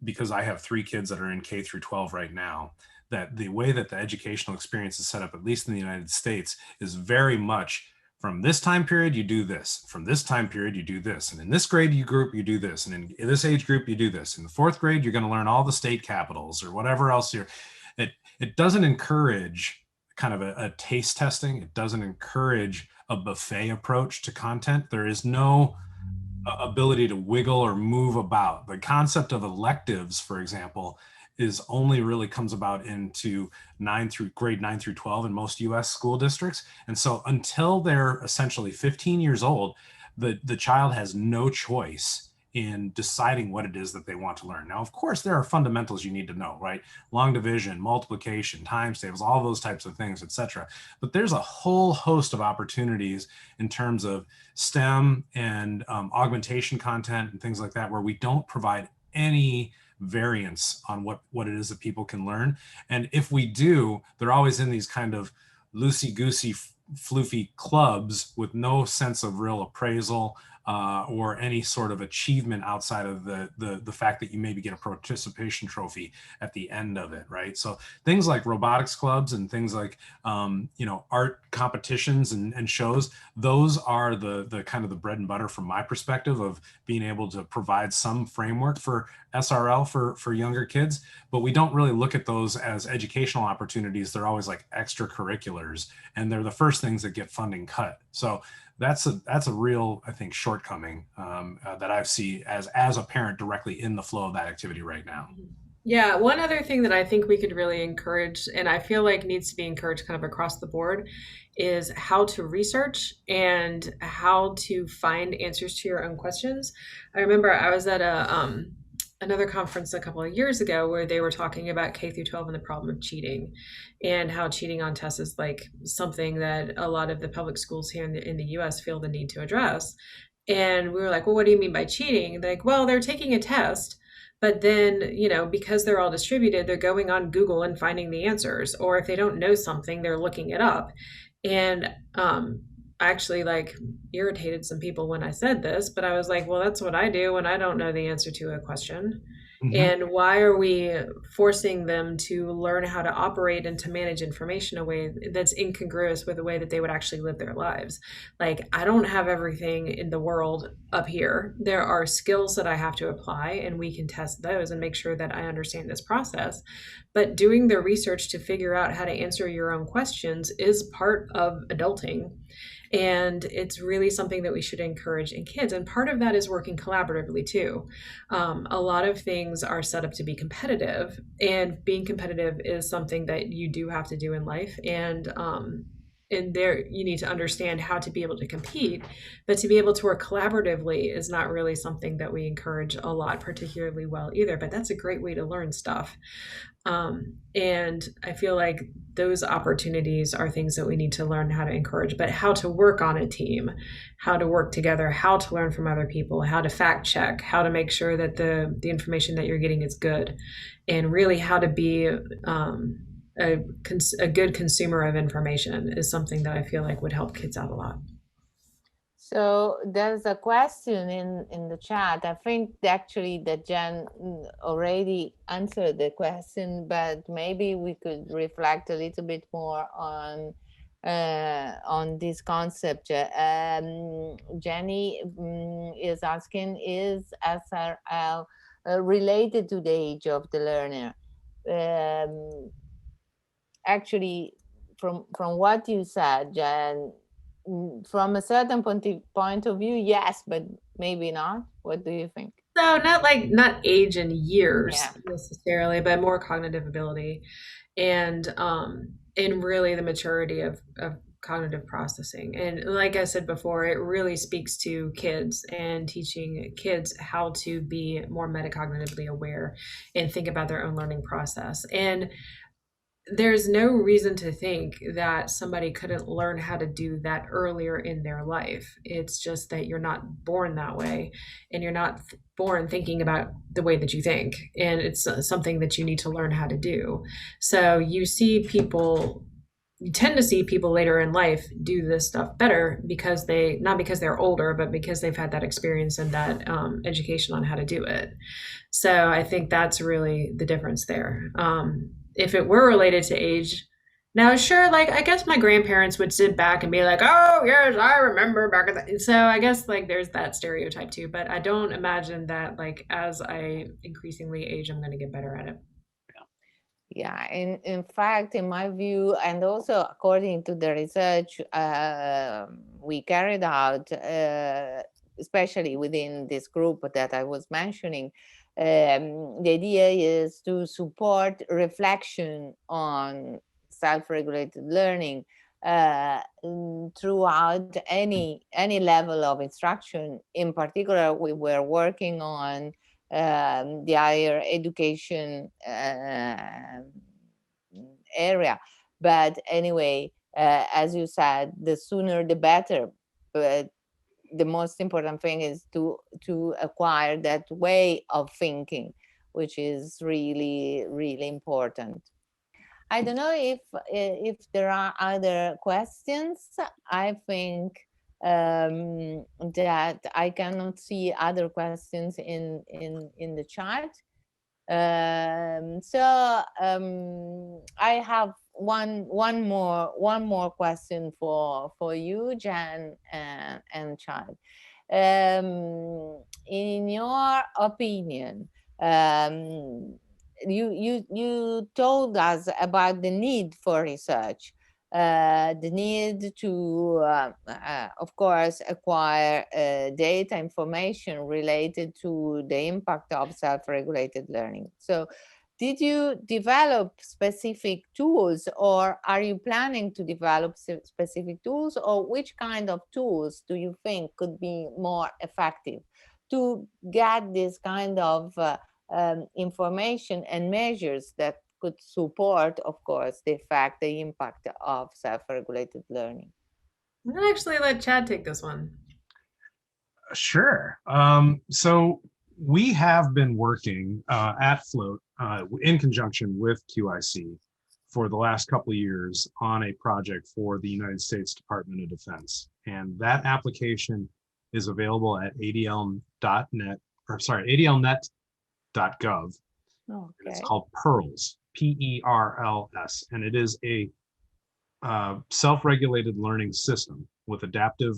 because I have 3 kids that are in K through 12 right now, that the way that the educational experience is set up, at least in the United States, is very much from this time period, you do this. From this time period, you do this. And in this grade group, you do this. And in this age group, you do this. In the 4th grade, you're going to learn all the state capitals or whatever else it doesn't encourage kind of a taste testing. It doesn't encourage a buffet approach to content. There is no ability to wiggle or move about. The concept of electives, for example, is only really comes about into grade 9 through 12 in most US school districts. And so until they're essentially 15 years old, the child has no choice in deciding what it is that they want to learn. Now, of course, there are fundamentals you need to know, right? Long division, multiplication, times tables, all those types of things, etc. But there's a whole host of opportunities in terms of STEM and augmentation content and things like that, where we don't provide any variance on what it is that people can learn. And if we do, they're always in these kind of loosey-goosey, floofy clubs with no sense of real appraisal or any sort of achievement outside of the fact that you maybe get a participation trophy at the end of it, right? So things like robotics clubs and things like art competitions and shows, those are the kind of the bread and butter from my perspective of being able to provide some framework for SRL for younger kids. But we don't really look at those as educational opportunities. They're always like extracurriculars, and they're the first things that get funding cut. So that's a real, I think, shortcoming that I see as a parent directly in the flow of that activity right now. Yeah, one other thing that I think we could really encourage, and I feel like needs to be encouraged kind of across the board, is how to research and how to find answers to your own questions. I remember I was at another conference a couple of years ago where they were talking about K through 12 and the problem of cheating, and how cheating on tests is like something that a lot of the public schools here in the US feel the need to address. And we were like, well, what do you mean by cheating? They're like, well, they're taking a test, but then, because they're all distributed, they're going on Google and finding the answers. Or if they don't know something, they're looking it up. And actually like irritated some people when I said this, but I was like, well, that's what I do when I don't know the answer to a question. Mm-hmm. And why are we forcing them to learn how to operate and to manage information in a way that's incongruous with the way that they would actually live their lives? Like, I don't have everything in the world up here. There are skills that I have to apply, and we can test those and make sure that I understand this process. But doing the research to figure out how to answer your own questions is part of adulting. And it's really something that we should encourage in kids. And part of that is working collaboratively too. A lot of things are set up to be competitive, and being competitive is something that you do have to do in life. And and there you need to understand how to be able to compete, but to be able to work collaboratively is not really something that we encourage a lot, particularly well either. But that's a great way to learn stuff. And I feel like those opportunities are things that we need to learn how to encourage, but how to work on a team, how to work together, how to learn from other people, how to fact check, how to make sure that the information that you're getting is good, and really how to be a good consumer of information is something that I feel like would help kids out a lot. So there's a question in the chat. I think actually that Jen already answered the question, but maybe we could reflect a little bit more on this concept. Jenny is asking, is SRL related to the age of the learner? Actually, from what you said, Jen, from a certain point of view, yes, but maybe not. What do you think? So not age and years necessarily, but more cognitive ability, and really the maturity of cognitive processing. And like I said before, it really speaks to kids and teaching kids how to be more metacognitively aware and think about their own learning process. And there's no reason to think that somebody couldn't learn how to do that earlier in their life. It's just that you're not born that way, and you're not born thinking about the way that you think. And it's something that you need to learn how to do. So you tend to see people later in life do this stuff better because not because they're older, but because they've had that experience and that education on how to do it. So I think that's really the difference there. If it were related to age, now sure, like I guess my grandparents would sit back and be like, oh yes, I remember back at that. So I guess like there's that stereotype too, but I don't imagine that like as I increasingly age, I'm going to get better at it. Yeah, in fact, in my view, and also according to the research we carried out, especially within this group that I was mentioning, the idea is to support reflection on self-regulated learning throughout any level of instruction. In particular, we were working on the higher education area. But anyway, as you said, the sooner the better. But the most important thing is to acquire that way of thinking, which is really, really important. I don't know if there are other questions. I think that I cannot see other questions in the chat. I have one more question for you, Jan and Chad. In your opinion, you told us about the need for research, the need to, of course, acquire data information related to the impact of self-regulated learning. So did you develop specific tools, or are you planning to develop specific tools, or which kind of tools do you think could be more effective to get this kind of information and measures that could support, of course, the impact of self-regulated learning? I'm going to actually let Chad take this one. Sure. So we have been working at Float in conjunction with QIC for the last couple of years on a project for the United States Department of Defense. And that application is available at adlnet.gov. Okay. It's called PEARLS, PERLS, and it is a self-regulated learning system with adaptive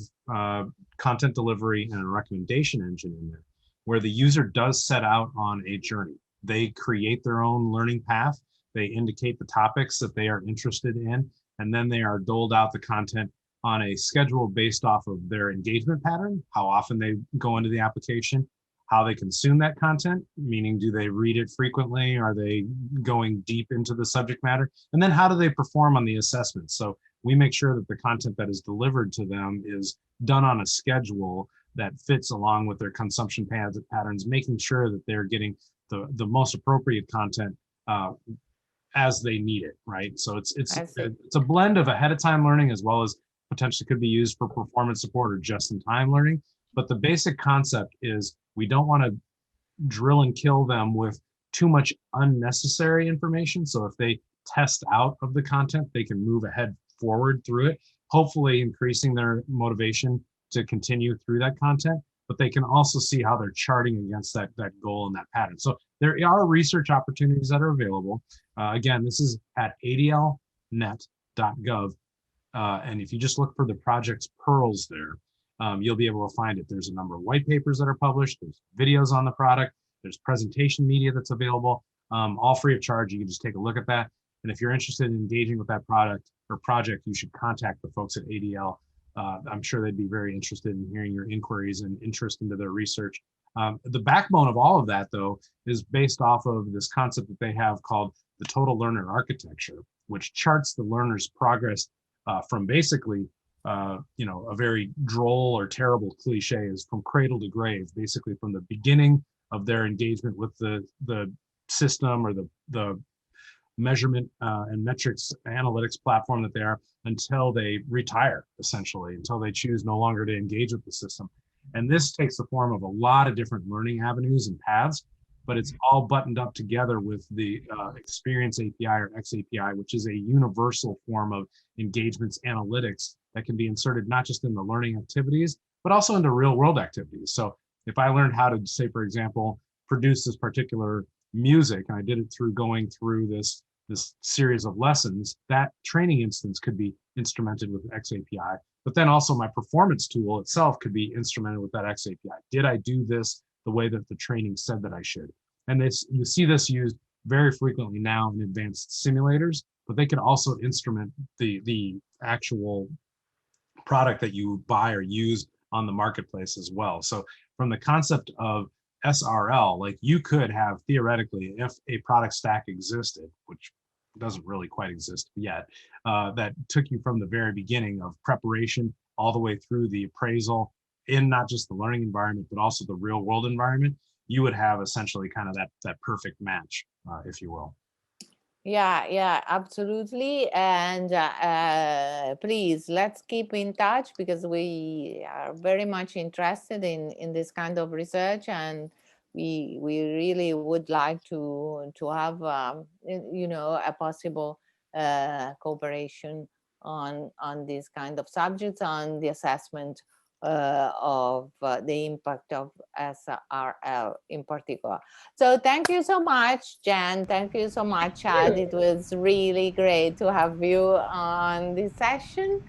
content delivery and a recommendation engine in there, where the user does set out on a journey. They create their own learning path. They indicate the topics that they are interested in, and then they are doled out the content on a schedule based off of their engagement pattern, how often they go into the application, how they consume that content, meaning do they read it frequently? Are they going deep into the subject matter? And then how do they perform on the assessments? So we make sure that the content that is delivered to them is done on a schedule that fits along with their consumption patterns, making sure that they're getting the most appropriate content as they need it, right? So it's a blend of ahead of time learning as well as potentially could be used for performance support or just in time learning. But the basic concept is we don't want to drill and kill them with too much unnecessary information. So if they test out of the content, they can move ahead forward through it, hopefully increasing their motivation to continue through that content, but they can also see how they're charting against that goal and that pattern. So there are research opportunities that are available. Again, this is at adlnet.gov. And if you just look for the project's pearls there, you'll be able to find it. There's a number of white papers that are published. There's videos on the product. There's presentation media that's available, all free of charge. You can just take a look at that. And if you're interested in engaging with that product or project, you should contact the folks at ADL. I'm sure they'd be very interested in hearing your inquiries and interest into their research. The backbone of all of that, though, is based off of this concept that they have called the total learner architecture, which charts the learner's progress from basically, a very droll or terrible cliche is from cradle to grave, basically from the beginning of their engagement with the system or the measurement and metrics analytics platform that they are until they retire, essentially, until they choose no longer to engage with the system. And this takes the form of a lot of different learning avenues and paths, but it's all buttoned up together with the Experience API or XAPI, which is a universal form of engagements analytics that can be inserted not just in the learning activities, but also into real world activities. So if I learned how to, say, for example, produce this particular music, and I did it through going through this series of lessons, that training instance could be instrumented with XAPI, but then also my performance tool itself could be instrumented with that XAPI. Did I do this the way that the training said that I should? And you see this used very frequently now in advanced simulators, but they can also instrument the actual product that you buy or use on the marketplace as well. So from the concept of SRL, like you could have theoretically, if a product stack existed, which doesn't really quite exist yet, that took you from the very beginning of preparation all the way through the appraisal in not just the learning environment, but also the real world environment, you would have essentially kind of that perfect match, if you will. Yeah, absolutely. And please, let's keep in touch because we are very much interested in this kind of research, and we really would like to have a possible cooperation on these kind of subjects, on the assessment of the impact of SRL in particular. So thank you so much, Jen. Thank you so much, Chad. It was really great to have you on this session.